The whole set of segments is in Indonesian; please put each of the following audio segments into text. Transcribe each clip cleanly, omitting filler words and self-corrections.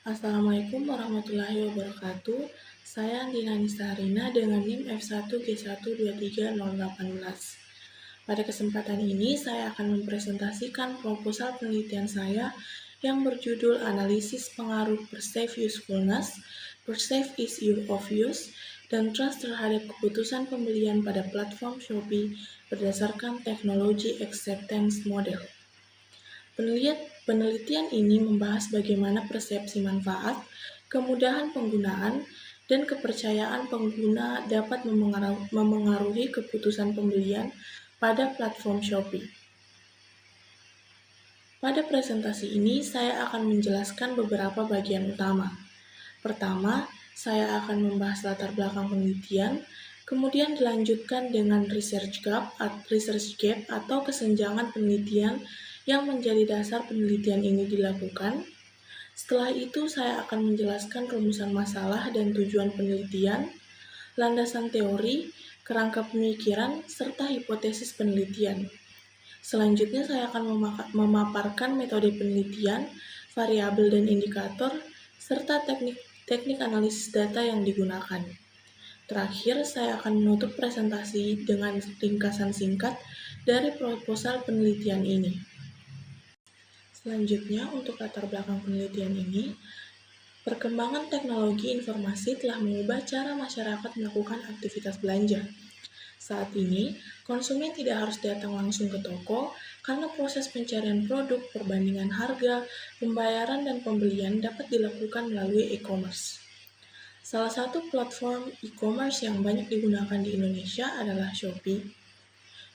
Assalamualaikum warahmatullahi wabarakatuh. Saya Andina Nisarina dengan NIM F1G1230018. Pada kesempatan ini, saya akan mempresentasikan proposal penelitian saya yang berjudul Analisis Pengaruh Perceived Usefulness, Perceived Ease of Use, dan Trust terhadap keputusan pembelian pada platform Shopee berdasarkan teknologi acceptance model. Penelitian ini membahas bagaimana persepsi manfaat, kemudahan penggunaan, dan kepercayaan pengguna dapat memengaruhi keputusan pembelian pada platform Shopee. Pada presentasi ini, saya akan menjelaskan beberapa bagian utama. Pertama, saya akan membahas latar belakang penelitian, kemudian dilanjutkan dengan research gap atau kesenjangan penelitian yang menjadi dasar penelitian ini dilakukan. Setelah itu, saya akan menjelaskan rumusan masalah dan tujuan penelitian, landasan teori, kerangka pemikiran, serta hipotesis penelitian. Selanjutnya, saya akan memaparkan metode penelitian, variabel dan indikator, serta teknik analisis data yang digunakan. Terakhir, saya akan menutup presentasi dengan ringkasan singkat dari proposal penelitian ini. Selanjutnya, untuk latar belakang penelitian ini, perkembangan teknologi informasi telah mengubah cara masyarakat melakukan aktivitas belanja. Saat ini, konsumen tidak harus datang langsung ke toko karena proses pencarian produk, perbandingan harga, pembayaran, dan pembelian dapat dilakukan melalui e-commerce. Salah satu platform e-commerce yang banyak digunakan di Indonesia adalah Shopee.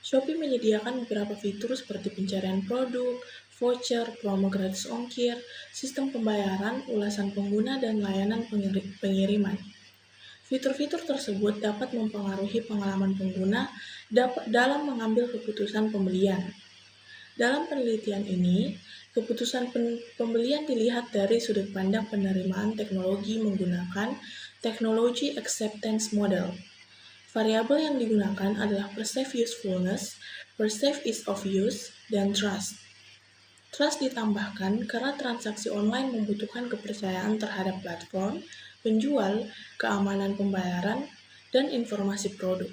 Shopee menyediakan beberapa fitur seperti pencarian produk, voucher, promo gratis ongkir, sistem pembayaran, ulasan pengguna, dan layanan pengiriman. Fitur-fitur tersebut dapat mempengaruhi pengalaman pengguna dalam mengambil keputusan pembelian. Dalam penelitian ini, keputusan pembelian dilihat dari sudut pandang penerimaan teknologi menggunakan teknologi acceptance model. Variabel yang digunakan adalah perceived usefulness, perceived ease of use, dan trust. Trust ditambahkan karena transaksi online membutuhkan kepercayaan terhadap platform, penjual, keamanan pembayaran, dan informasi produk.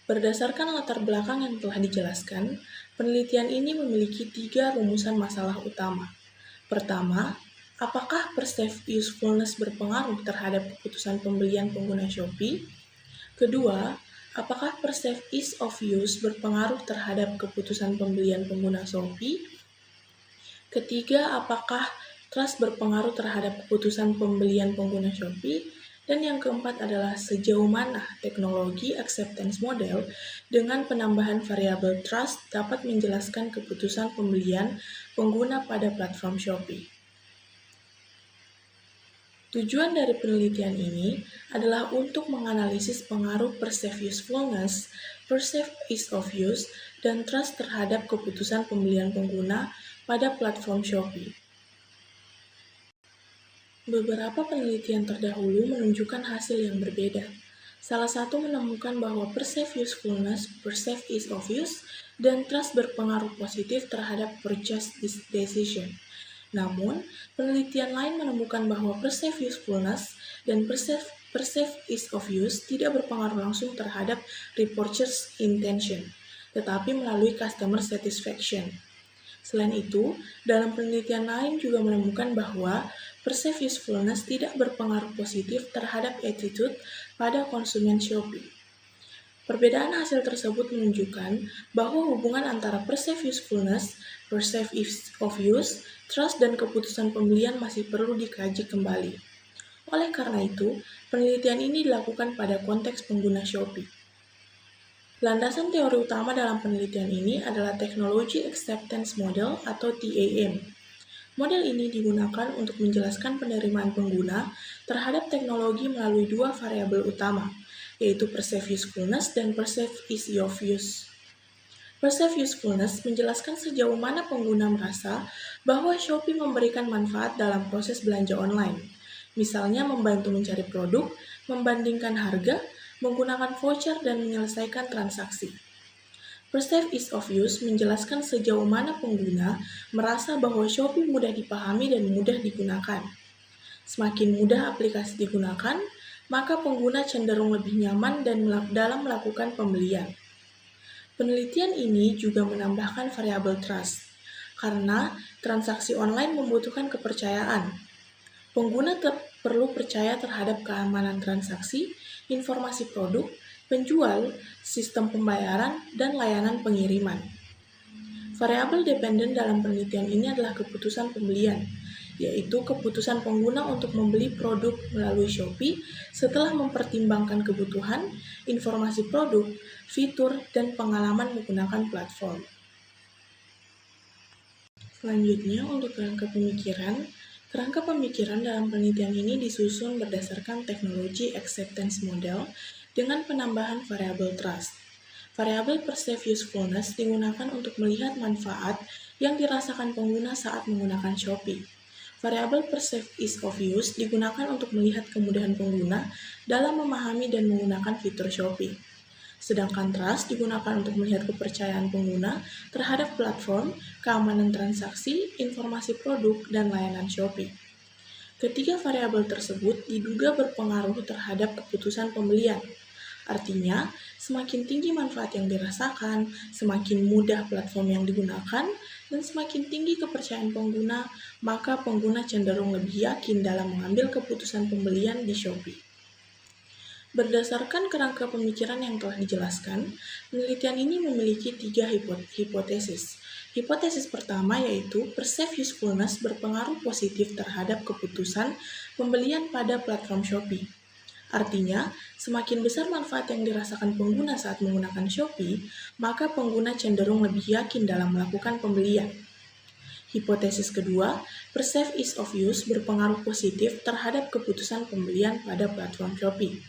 Berdasarkan latar belakang yang telah dijelaskan, penelitian ini memiliki 3 rumusan masalah utama. Pertama, apakah perceived usefulness berpengaruh terhadap keputusan pembelian pengguna Shopee? Kedua, apakah perceived ease of use berpengaruh terhadap keputusan pembelian pengguna Shopee? Ketiga, apakah trust berpengaruh terhadap keputusan pembelian pengguna Shopee? Dan yang keempat adalah sejauh mana teknologi acceptance model dengan penambahan variabel trust dapat menjelaskan keputusan pembelian pengguna pada platform Shopee. Tujuan dari penelitian ini adalah untuk menganalisis pengaruh perceived usefulness, perceived ease of use, dan trust terhadap keputusan pembelian pengguna pada platform Shopee. Beberapa penelitian terdahulu menunjukkan hasil yang berbeda. Salah satu menemukan bahwa perceived usefulness, perceived ease of use, dan trust berpengaruh positif terhadap purchase decision. Namun, penelitian lain menemukan bahwa perceived usefulness dan perceived ease of use tidak berpengaruh langsung terhadap repurchase intention, tetapi melalui customer satisfaction. Selain itu, dalam penelitian lain juga menemukan bahwa perceived usefulness tidak berpengaruh positif terhadap attitude pada konsumen Shopee. Perbedaan hasil tersebut menunjukkan bahwa hubungan antara perceived usefulness, perceived ease of use, trust, dan keputusan pembelian masih perlu dikaji kembali. Oleh karena itu, penelitian ini dilakukan pada konteks pengguna Shopee. Landasan teori utama dalam penelitian ini adalah teknologi acceptance model atau TAM. Model ini digunakan untuk menjelaskan penerimaan pengguna terhadap teknologi melalui 2 variabel utama, yaitu perceived usefulness dan perceived ease of use. Perceived usefulness menjelaskan sejauh mana pengguna merasa bahwa Shopee memberikan manfaat dalam proses belanja online, misalnya membantu mencari produk, membandingkan harga, menggunakan voucher, dan menyelesaikan transaksi. Perceived ease of use menjelaskan sejauh mana pengguna merasa bahwa Shopee mudah dipahami dan mudah digunakan. Semakin mudah aplikasi digunakan, maka pengguna cenderung lebih nyaman dalam melakukan pembelian. Penelitian ini juga menambahkan variabel trust, karena transaksi online membutuhkan kepercayaan. Pengguna perlu percaya terhadap keamanan transaksi, informasi produk, penjual, sistem pembayaran, dan layanan pengiriman. Variabel dependen dalam penelitian ini adalah keputusan pembelian, yaitu keputusan pengguna untuk membeli produk melalui Shopee setelah mempertimbangkan kebutuhan, informasi produk, fitur, dan pengalaman menggunakan platform. Selanjutnya, untuk kerangka pemikiran dalam penelitian ini disusun berdasarkan teknologi acceptance model dengan penambahan variabel trust. Variabel perceived usefulness digunakan untuk melihat manfaat yang dirasakan pengguna saat menggunakan Shopee. Variabel perceived ease of use digunakan untuk melihat kemudahan pengguna dalam memahami dan menggunakan fitur Shopee. Sedangkan trust digunakan untuk melihat kepercayaan pengguna terhadap platform, keamanan transaksi, informasi produk, dan layanan Shopee. Ketiga variabel tersebut diduga berpengaruh terhadap keputusan pembelian. Artinya, semakin tinggi manfaat yang dirasakan, semakin mudah platform yang digunakan, dan semakin tinggi kepercayaan pengguna, maka pengguna cenderung lebih yakin dalam mengambil keputusan pembelian di Shopee. Berdasarkan kerangka pemikiran yang telah dijelaskan, penelitian ini memiliki 3 hipotesis. Hipotesis pertama yaitu perceived usefulness berpengaruh positif terhadap keputusan pembelian pada platform Shopee. Artinya, semakin besar manfaat yang dirasakan pengguna saat menggunakan Shopee, maka pengguna cenderung lebih yakin dalam melakukan pembelian. Hipotesis kedua, perceived ease of use berpengaruh positif terhadap keputusan pembelian pada platform Shopee.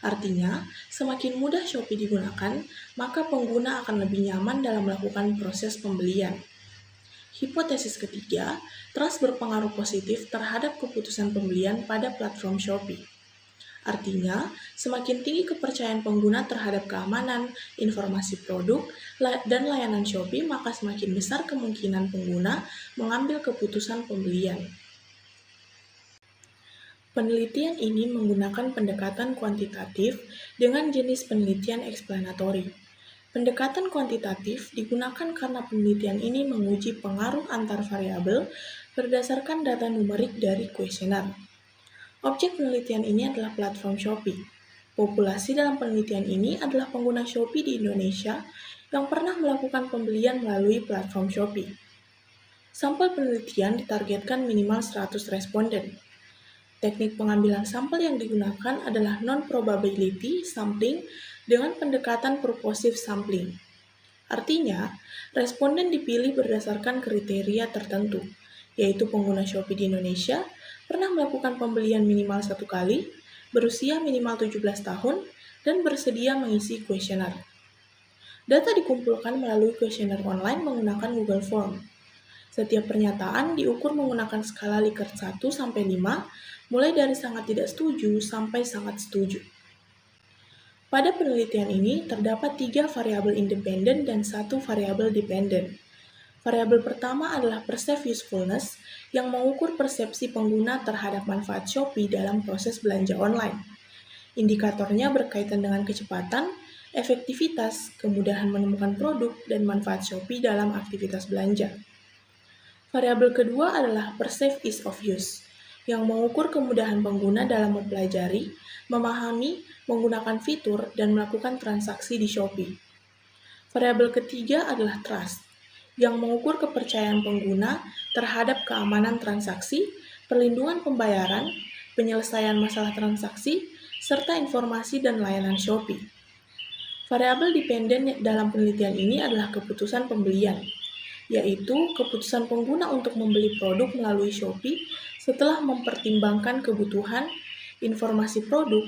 Artinya, semakin mudah Shopee digunakan, maka pengguna akan lebih nyaman dalam melakukan proses pembelian. Hipotesis ketiga, trust berpengaruh positif terhadap keputusan pembelian pada platform Shopee. Artinya, semakin tinggi kepercayaan pengguna terhadap keamanan, informasi produk, dan layanan Shopee, maka semakin besar kemungkinan pengguna mengambil keputusan pembelian. Penelitian ini menggunakan pendekatan kuantitatif dengan jenis penelitian explanatory. Pendekatan kuantitatif digunakan karena penelitian ini menguji pengaruh antar variabel berdasarkan data numerik dari kuesioner. Objek penelitian ini adalah platform Shopee. Populasi dalam penelitian ini adalah pengguna Shopee di Indonesia yang pernah melakukan pembelian melalui platform Shopee. Sampel penelitian ditargetkan minimal 100 responden. Teknik pengambilan sampel yang digunakan adalah non-probability sampling dengan pendekatan purposive sampling. Artinya, responden dipilih berdasarkan kriteria tertentu, yaitu pengguna Shopee di Indonesia, pernah melakukan pembelian minimal 1 kali, berusia minimal 17 tahun, dan bersedia mengisi kuesioner. Data dikumpulkan melalui kuesioner online menggunakan Google Form. Setiap pernyataan diukur menggunakan skala Likert 1-5, mulai dari sangat tidak setuju sampai sangat setuju. Pada penelitian ini, terdapat 3 variabel independen dan 1 variabel dependen. Variabel pertama adalah perceived usefulness yang mengukur persepsi pengguna terhadap manfaat Shopee dalam proses belanja online. Indikatornya berkaitan dengan kecepatan, efektivitas, kemudahan menemukan produk, dan manfaat Shopee dalam aktivitas belanja. Variabel kedua adalah perceived ease of use yang mengukur kemudahan pengguna dalam mempelajari, memahami, menggunakan fitur, dan melakukan transaksi di Shopee. Variabel ketiga adalah trust yang mengukur kepercayaan pengguna terhadap keamanan transaksi, perlindungan pembayaran, penyelesaian masalah transaksi, serta informasi dan layanan Shopee. Variabel dependen dalam penelitian ini adalah keputusan pembelian, yaitu keputusan pengguna untuk membeli produk melalui Shopee setelah mempertimbangkan kebutuhan, informasi produk,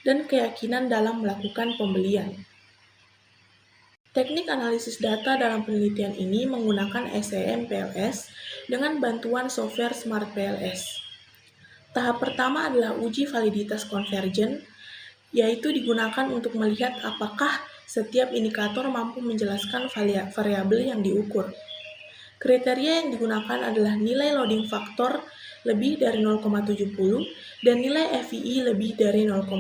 dan keyakinan dalam melakukan pembelian. Teknik analisis data dalam penelitian ini menggunakan SEM-PLS dengan bantuan software Smart PLS. Tahap pertama adalah uji validitas konvergen, yaitu digunakan untuk melihat apakah setiap indikator mampu menjelaskan variabel yang diukur. Kriteria yang digunakan adalah nilai loading faktor lebih dari 0,70 dan nilai FII lebih dari 0,50.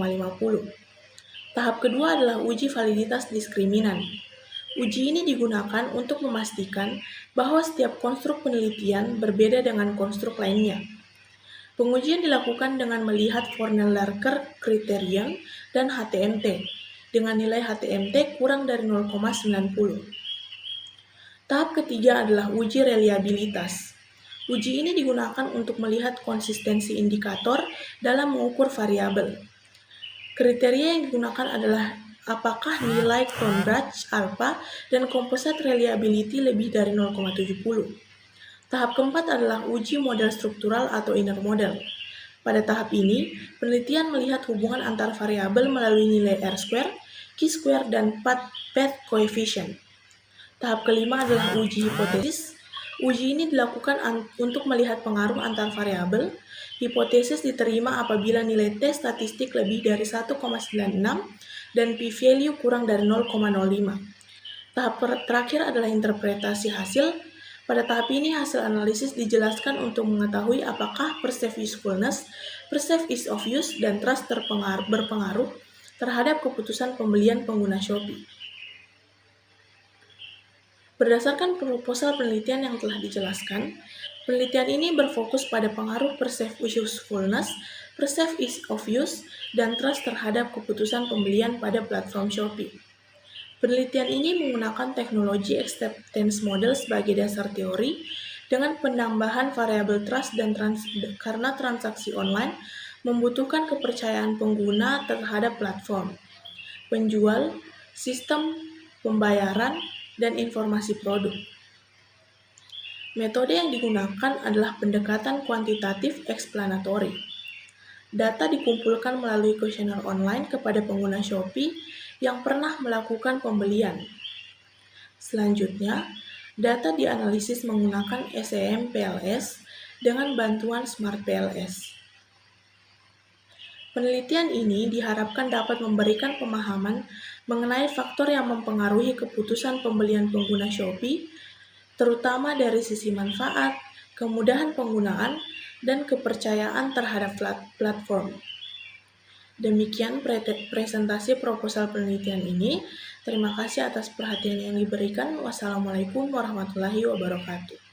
Tahap kedua adalah uji validitas diskriminan. Uji ini digunakan untuk memastikan bahwa setiap konstruk penelitian berbeda dengan konstruk lainnya. Pengujian dilakukan dengan melihat Fornell-Larker criterion dan HTMT, dengan nilai HTMT kurang dari 0,90. Tahap ketiga adalah uji reliabilitas. Uji ini digunakan untuk melihat konsistensi indikator dalam mengukur variabel. Kriteria yang digunakan adalah apakah nilai Cronbach, alpha, dan composite reliability lebih dari 0,70. Tahap keempat adalah uji model struktural atau inner model. Pada tahap ini, penelitian melihat hubungan antar variabel melalui nilai R-square, Q-square, dan path coefficient. Tahap kelima adalah uji hipotesis. Uji ini dilakukan untuk melihat pengaruh antar variabel. Hipotesis diterima apabila nilai T statistik lebih dari 1,96 dan p-value kurang dari 0,05. Tahap terakhir adalah interpretasi hasil. Pada tahap ini, hasil analisis dijelaskan untuk mengetahui apakah perceived usefulness, perceived ease of use, dan trust berpengaruh terhadap keputusan pembelian pengguna Shopee. Berdasarkan proposal penelitian yang telah dijelaskan, penelitian ini berfokus pada pengaruh perceived usefulness, perceived ease of use, dan trust terhadap keputusan pembelian pada platform Shopee. Penelitian ini menggunakan teknologi acceptance model sebagai dasar teori dengan penambahan variabel trust dan karena transaksi online membutuhkan kepercayaan pengguna terhadap platform, penjual, sistem pembayaran, dan informasi produk. Metode yang digunakan adalah pendekatan kuantitatif explanatory. Data dikumpulkan melalui kuesioner online kepada pengguna Shopee yang pernah melakukan pembelian. Selanjutnya, data dianalisis menggunakan SEM PLS dengan bantuan Smart PLS. Penelitian ini diharapkan dapat memberikan pemahaman mengenai faktor yang mempengaruhi keputusan pembelian pengguna Shopee, terutama dari sisi manfaat, kemudahan penggunaan, dan kepercayaan terhadap platform. Demikian presentasi proposal penelitian ini. Terima kasih atas perhatian yang diberikan. Wassalamualaikum warahmatullahi wabarakatuh.